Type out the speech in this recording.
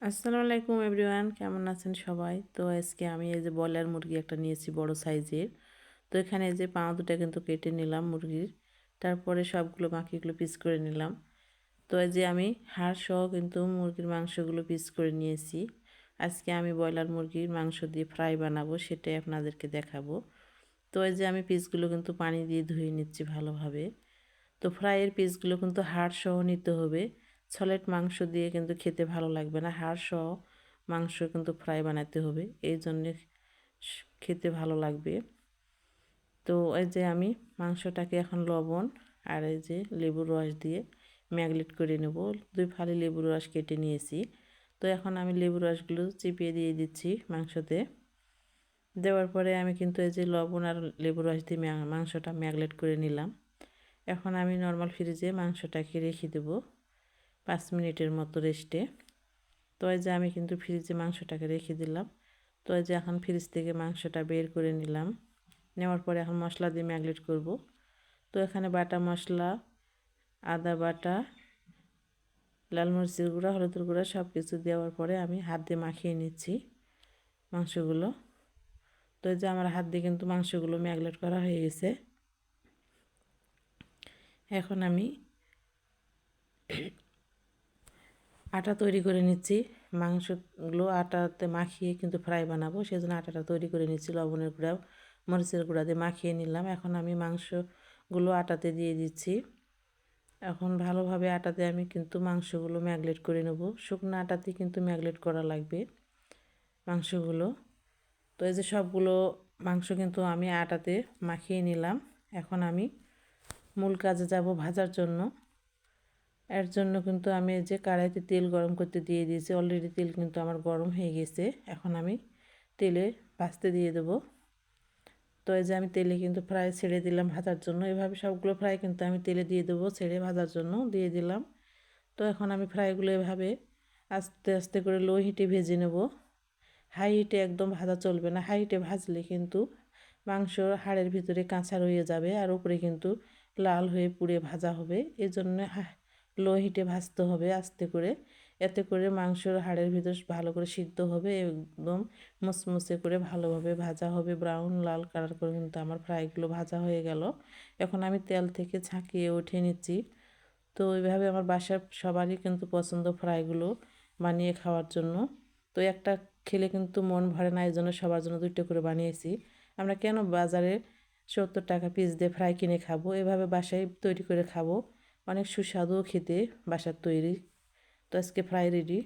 আসসালামু আলাইকুম এভরিওয়ান, কেমন আছেন সবাই? তো আজকে আমি এই যে ব্রয়লার মুরগি একটা নিয়েছি বড় সাইজের। তো এখানে যে পা দুটা কিন্তু কেটে নিলাম মুরগির, তারপরে সবগুলো বাকিগুলো পিস করে নিলাম। তো এই যে আমি হাড় সহ কিন্তু মুরগির মাংসগুলো পিস করে নিয়েছি। আজকে আমি ব্রয়লার মুরগির মাংস দিয়ে ফ্রাই বানাবো, সেটাই আপনাদেরকে দেখাবো। তো এই যে আমি পিসগুলো কিন্তু পানি দিয়ে ধুয়ে নিচ্ছি ভালোভাবে। তো ফ্রাইয়ের পিসগুলো কিন্তু হাড় সহ নিতে হবে। সলিড মাংস দিয়ে কিন্তু খেতে ভালো লাগবে না, হাড় সহ মাংস কিন্তু ফ্রাই বানাতে হবে, এই জন্যে খেতে ভালো লাগবে। তো এই যে আমি মাংসটাকে এখন লবণ আর এই যে লেবুর রস দিয়ে ম্যাগনেট করে নেব। 2 ফালি লেবুর রস কেটে নিয়েছি। তো এখন আমি লেবুর রসগুলো চিপিয়ে দিয়ে দিচ্ছি মাংসতে। দেওয়ার পরে আমি কিন্তু এই যে লবণ আর লেবুর রস দিয়ে মাংসটা ম্যাগনেট করে নিলাম। এখন আমি নর্মাল ফ্রিজে মাংসটাকে রেখে দেব 5 মিনিটের মতো রেস্টে। তো এই যে আমি কিন্তু ফ্রিজে মাংসটাকে রেখে দিলাম। তো এই যে এখন ফ্রিজ থেকে মাংসটা বের করে নিলাম। নেওয়ার পরে এখন মশলা দিয়ে ম্যাগনেট করব। তো এখানে বাটা মশলা, আদা বাটা, লাল মরিচের গুঁড়া, হলুদের গুঁড়া সব কিছু দেওয়ার পরে আমি হাত দিয়ে মাখিয়ে নিচ্ছি মাংসগুলো। তো এই যে আমার হাত দিয়ে কিন্তু মাংসগুলো ম্যাগনেট করা হয়ে গেছে। এখন আমি আটা তৈরি করে নিচ্ছি। মাংসগুলো আটাতে মাখিয়ে কিন্তু ফ্রাই বানাবো, সেজন্য আটাটা তৈরি করে নিচ্ছি। লবণের গুঁড়া, মরিচের গুঁড়া দিয়ে মাখিয়ে নিলাম। এখন আমি মাংসগুলো আটাতে দিয়ে দিচ্ছি। এখন ভালোভাবে আটাতে আমি কিন্তু মাংসগুলো ম্যাগনেট করে নেব। শুকনো আটাতে কিন্তু ম্যাগনেট করা লাগবে মাংসগুলো। তো এই যে সবগুলো মাংস কিন্তু আমি আটাতে মাখিয়ে নিলাম। এখন আমি মূল কাজে যাব ভাজার জন্য। এর জন্য কিন্তু আমি এই যে কড়াইতে তেল গরম করতে দিয়ে দিয়েছি। অলরেডি তেল কিন্তু আমার গরম হয়ে গেছে। এখন আমি তেলে ভাজতে দিয়ে দেবো। তো এই যে আমি তেলে কিন্তু ফ্রাই ছেড়ে দিলাম ভাজার জন্য। এভাবে সবগুলো ফ্রাই কিন্তু আমি তেলে দিয়ে দেবো, ছেড়ে ভাজার জন্য দিয়ে দিলাম। তো এখন আমি ফ্রাইগুলো এভাবে আস্তে আস্তে করে লো হিটে ভেজে নেব। হাই হিটে একদম ভাজা চলবে না। হাই হিটে ভাজলে কিন্তু মাংস হাড়ের ভিতরে কাঁচা রয়ে যাবে আর উপরে কিন্তু লাল হয়ে পুড়ে ভাজা হবে। এই জন্য লো হিটে ভাজতে হবে আস্তে করে। এতে করে মাংসর হাড়ের ভিতর ভালো করে সিদ্ধ হবে, একদম মুচমুচে করে ভালোভাবে ভাজা হবে। ব্রাউন লাল কালার করে কিন্তু আমার ফ্রাইগুলো ভাজা হয়ে গেল। এখন আমি তেল থেকে ঝাঁকিয়ে উঠিয়ে নিচ্ছি। তো এইভাবে আমার বাসার সবারই কিন্তু পছন্দ ফ্রাইগুলো বানিয়ে খাওয়ার জন্য। তো একটা খেলে কিন্তু মন ভরে না, এই জন্য সবার জন্য 2টা করে বানিয়েছি। আমরা কেন বাজারে 70 টাকা পিস দিয়ে ফ্রাই কিনে খাবো, এভাবে বাসায় তৈরি করে খাবো। অনেক সুস্বাদু খেতে বাসার তৈরি। তো আজকে ফ্রাই রেডি।